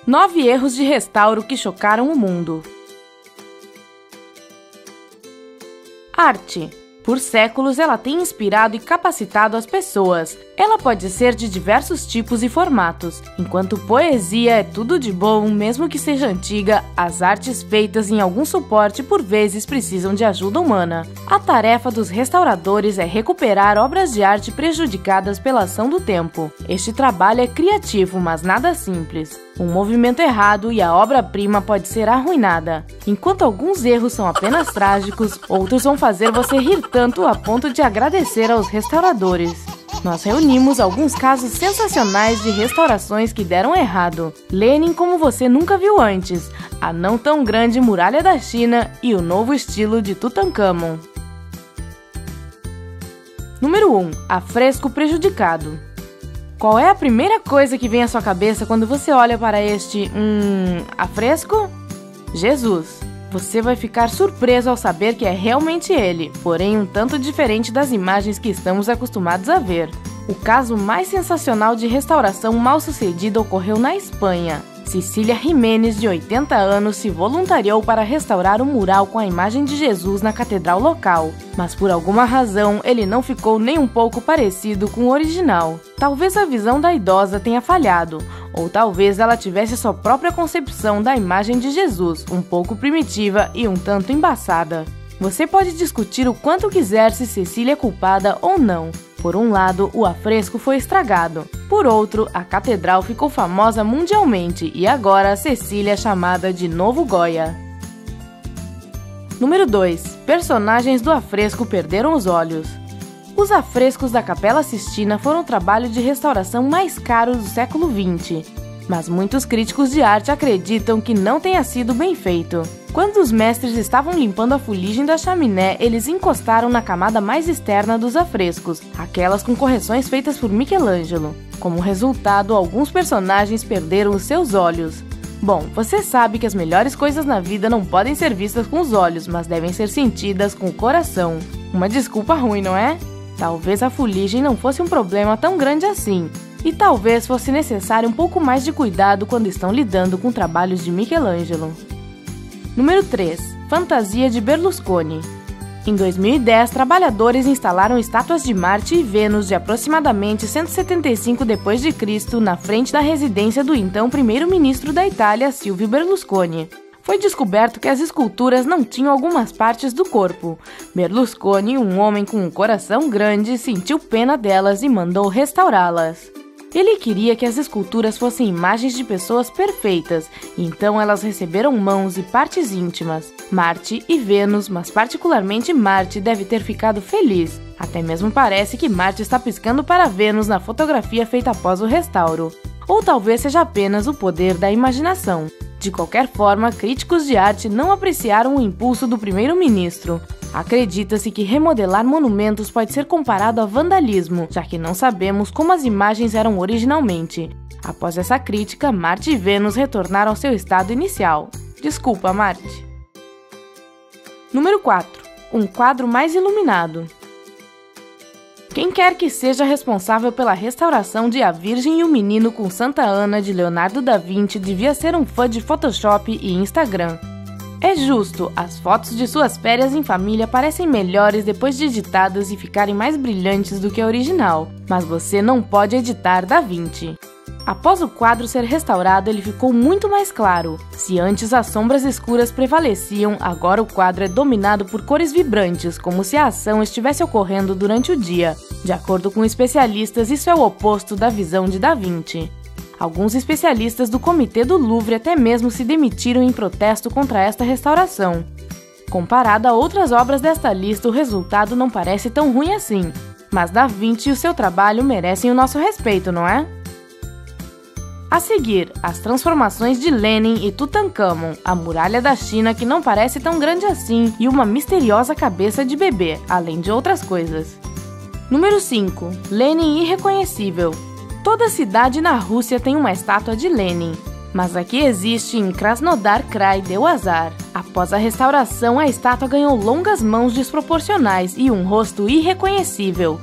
9 erros de restauro que chocaram o mundo. Arte. Por séculos, ela tem inspirado e capacitado as pessoas. Ela pode ser de diversos tipos e formatos. Enquanto poesia é tudo de bom, mesmo que seja antiga, as artes feitas em algum suporte por vezes precisam de ajuda humana. A tarefa dos restauradores é recuperar obras de arte prejudicadas pela ação do tempo. Este trabalho é criativo, mas nada simples. Um movimento errado e a obra-prima pode ser arruinada. Enquanto alguns erros são apenas trágicos, outros vão fazer você rir tanto a ponto de agradecer aos restauradores. Nós reunimos alguns casos sensacionais de restaurações que deram errado. Lenin como você nunca viu antes, a não tão grande muralha da China e o novo estilo de Tutankhamon. Número 1. Afresco prejudicado. Qual é a primeira coisa que vem à sua cabeça quando você olha para este, afresco? Jesus. Você vai ficar surpreso ao saber que é realmente ele, porém um tanto diferente das imagens que estamos acostumados a ver. O caso mais sensacional de restauração mal sucedida ocorreu na Espanha. Cecília Jiménez, de 80 anos, se voluntariou para restaurar um mural com a imagem de Jesus na catedral local, mas por alguma razão ele não ficou nem um pouco parecido com o original. Talvez a visão da idosa tenha falhado, ou talvez ela tivesse sua própria concepção da imagem de Jesus, um pouco primitiva e um tanto embaçada. Você pode discutir o quanto quiser se Cecília é culpada ou não. Por um lado, o afresco foi estragado. Por outro, a catedral ficou famosa mundialmente e agora Cecília é chamada de Novo Goya. Número 2. Personagens do afresco perderam os olhos. Os afrescos da Capela Sistina foram o trabalho de restauração mais caro do século XX. Mas muitos críticos de arte acreditam que não tenha sido bem feito. Quando os mestres estavam limpando a fuligem da chaminé, eles encostaram na camada mais externa dos afrescos, aquelas com correções feitas por Michelangelo. Como resultado, alguns personagens perderam os seus olhos. Bom, você sabe que as melhores coisas na vida não podem ser vistas com os olhos, mas devem ser sentidas com o coração. Uma desculpa ruim, não é? Talvez a fuligem não fosse um problema tão grande assim. E talvez fosse necessário um pouco mais de cuidado quando estão lidando com trabalhos de Michelangelo. Número 3. Fantasia de Berlusconi. Em 2010, trabalhadores instalaram estátuas de Marte e Vênus de aproximadamente 175 d.C. na frente da residência do então primeiro-ministro da Itália, Silvio Berlusconi. Foi descoberto que as esculturas não tinham algumas partes do corpo. Berlusconi, um homem com um coração grande, sentiu pena delas e mandou restaurá-las. Ele queria que as esculturas fossem imagens de pessoas perfeitas, então elas receberam mãos e partes íntimas. Marte e Vênus, mas particularmente Marte, deve ter ficado feliz. Até mesmo parece que Marte está piscando para Vênus na fotografia feita após o restauro. Ou talvez seja apenas o poder da imaginação. De qualquer forma, críticos de arte não apreciaram o impulso do primeiro-ministro. Acredita-se que remodelar monumentos pode ser comparado a vandalismo, já que não sabemos como as imagens eram originalmente. Após essa crítica, Marte e Vênus retornaram ao seu estado inicial. Desculpa, Marte. Número 4. Um quadro mais iluminado. Quem quer que seja responsável pela restauração de A Virgem e o Menino com Santa Ana de Leonardo da Vinci devia ser um fã de Photoshop e Instagram. É justo, as fotos de suas férias em família parecem melhores depois de editadas e ficarem mais brilhantes do que a original, mas você não pode editar Da Vinci. Após o quadro ser restaurado, ele ficou muito mais claro. Se antes as sombras escuras prevaleciam, agora o quadro é dominado por cores vibrantes, como se a ação estivesse ocorrendo durante o dia. De acordo com especialistas, isso é o oposto da visão de Da Vinci. Alguns especialistas do Comitê do Louvre até mesmo se demitiram em protesto contra esta restauração. Comparado a outras obras desta lista, o resultado não parece tão ruim assim. Mas Da Vinci e o seu trabalho merecem o nosso respeito, não é? A seguir, as transformações de Lenin e Tutankhamon, a muralha da China que não parece tão grande assim e uma misteriosa cabeça de bebê, além de outras coisas. Número 5. Lenin irreconhecível. Toda cidade na Rússia tem uma estátua de Lenin, mas aqui existe em Krasnodar Krai deu azar. Após a restauração, a estátua ganhou longas mãos desproporcionais e um rosto irreconhecível.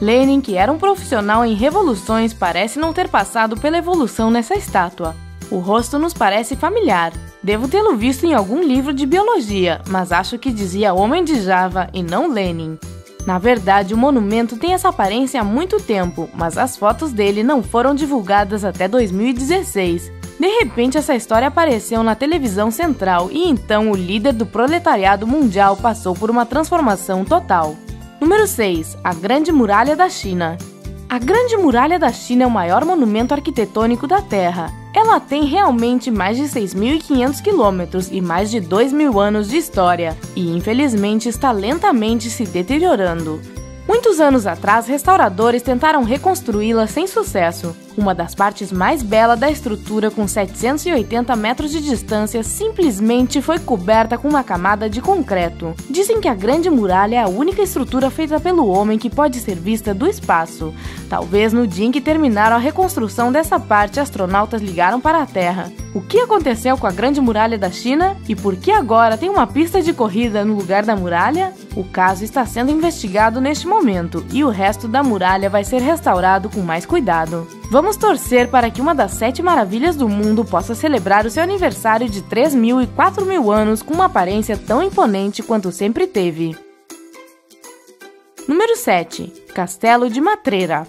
Lenin, que era um profissional em revoluções, parece não ter passado pela evolução nessa estátua. O rosto nos parece familiar. Devo tê-lo visto em algum livro de biologia, mas acho que dizia Homem de Java e não Lenin. Na verdade, o monumento tem essa aparência há muito tempo, mas as fotos dele não foram divulgadas até 2016. De repente, essa história apareceu na televisão central e então o líder do proletariado mundial passou por uma transformação total. Número 6. A Grande Muralha da China. A Grande Muralha da China é o maior monumento arquitetônico da Terra. Ela tem realmente mais de 6.500 quilômetros e mais de 2.000 anos de história, e infelizmente está lentamente se deteriorando. Muitos anos atrás, restauradores tentaram reconstruí-la sem sucesso. Uma das partes mais belas da estrutura, com 780 metros de distância, simplesmente foi coberta com uma camada de concreto. Dizem que a Grande Muralha é a única estrutura feita pelo homem que pode ser vista do espaço. Talvez no dia em que terminaram a reconstrução dessa parte, astronautas ligaram para a Terra. O que aconteceu com a Grande Muralha da China? E por que agora tem uma pista de corrida no lugar da muralha? O caso está sendo investigado neste momento, e o resto da muralha vai ser restaurado com mais cuidado. Vamos torcer para que uma das 7 maravilhas do mundo possa celebrar o seu aniversário de 3.000 e 4.000 anos com uma aparência tão imponente quanto sempre teve. Número 7. Castelo de Matreira.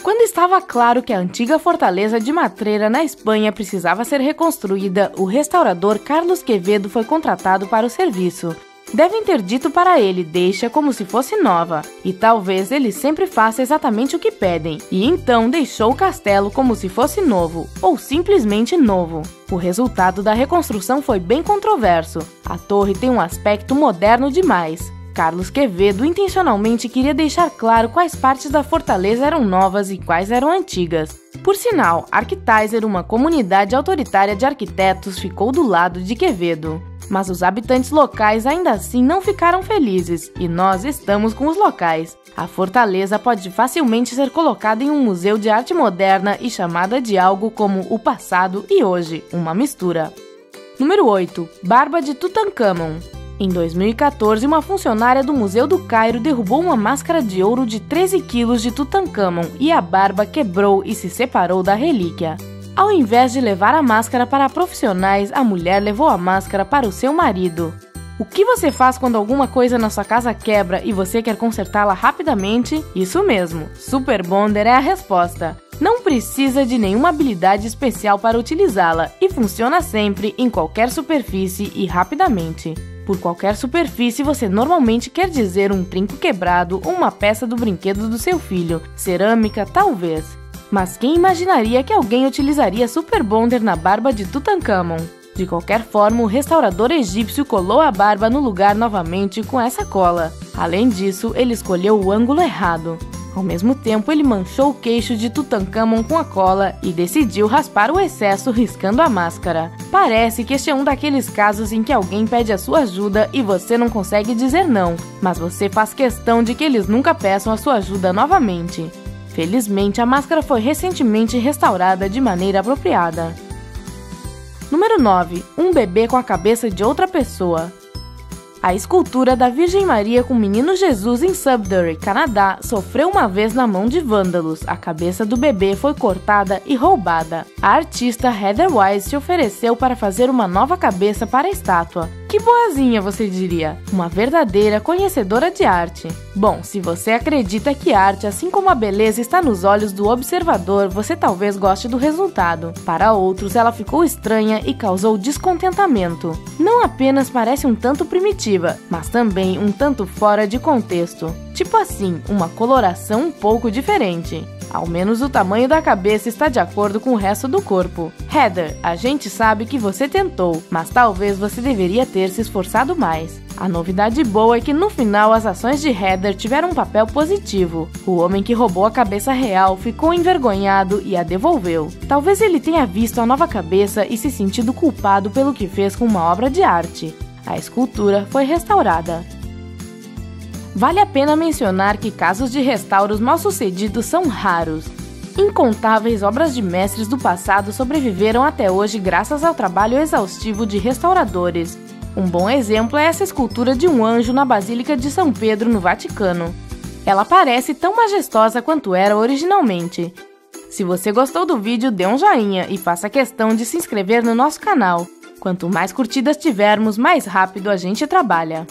Quando estava claro que a antiga fortaleza de Matreira, na Espanha, precisava ser reconstruída, o restaurador Carlos Quevedo foi contratado para o serviço. Devem ter dito para ele, deixa como se fosse nova, e talvez ele sempre faça exatamente o que pedem, e então deixou o castelo como se fosse novo, ou simplesmente novo. O resultado da reconstrução foi bem controverso. A torre tem um aspecto moderno demais. Carlos Quevedo intencionalmente queria deixar claro quais partes da fortaleza eram novas e quais eram antigas. Por sinal, Architizer, uma comunidade autoritária de arquitetos, ficou do lado de Quevedo. Mas os habitantes locais ainda assim não ficaram felizes, e nós estamos com os locais. A fortaleza pode facilmente ser colocada em um museu de arte moderna e chamada de algo como o passado e hoje, uma mistura. Número 8. Barba de Tutancâmon. Em 2014, uma funcionária do Museu do Cairo derrubou uma máscara de ouro de 13 quilos de Tutancâmon e a barba quebrou e se separou da relíquia. Ao invés de levar a máscara para profissionais, a mulher levou a máscara para o seu marido. O que você faz quando alguma coisa na sua casa quebra e você quer consertá-la rapidamente? Isso mesmo, Super Bonder é a resposta. Não precisa de nenhuma habilidade especial para utilizá-la e funciona sempre, em qualquer superfície e rapidamente. Por qualquer superfície você normalmente quer dizer um trinco quebrado ou uma peça do brinquedo do seu filho, cerâmica talvez. Mas quem imaginaria que alguém utilizaria Super Bonder na barba de Tutancâmon? De qualquer forma, o restaurador egípcio colou a barba no lugar novamente com essa cola. Além disso, ele escolheu o ângulo errado. Ao mesmo tempo, ele manchou o queixo de Tutancâmon com a cola e decidiu raspar o excesso riscando a máscara. Parece que este é um daqueles casos em que alguém pede a sua ajuda e você não consegue dizer não, mas você faz questão de que eles nunca peçam a sua ajuda novamente. Felizmente, a máscara foi recentemente restaurada de maneira apropriada. Número 9. Um bebê com a cabeça de outra pessoa. A escultura da Virgem Maria com o Menino Jesus em Sudbury, Canadá, sofreu uma vez na mão de vândalos. A cabeça do bebê foi cortada e roubada. A artista Heather Wise se ofereceu para fazer uma nova cabeça para a estátua. Que boazinha, você diria? Uma verdadeira conhecedora de arte. Bom, se você acredita que arte, assim como a beleza, está nos olhos do observador, você talvez goste do resultado. Para outros, ela ficou estranha e causou descontentamento. Não apenas parece um tanto primitiva, mas também um tanto fora de contexto. Tipo assim, uma coloração um pouco diferente. Ao menos o tamanho da cabeça está de acordo com o resto do corpo. Heather, a gente sabe que você tentou, mas talvez você deveria ter se esforçado mais. A novidade boa é que no final as ações de Heather tiveram um papel positivo. O homem que roubou a cabeça real ficou envergonhado e a devolveu. Talvez ele tenha visto a nova cabeça e se sentido culpado pelo que fez com uma obra de arte. A escultura foi restaurada. Vale a pena mencionar que casos de restauros mal-sucedidos são raros. Incontáveis obras de mestres do passado sobreviveram até hoje graças ao trabalho exaustivo de restauradores. Um bom exemplo é essa escultura de um anjo na Basílica de São Pedro, no Vaticano. Ela parece tão majestosa quanto era originalmente. Se você gostou do vídeo, dê um joinha e faça questão de se inscrever no nosso canal. Quanto mais curtidas tivermos, mais rápido a gente trabalha.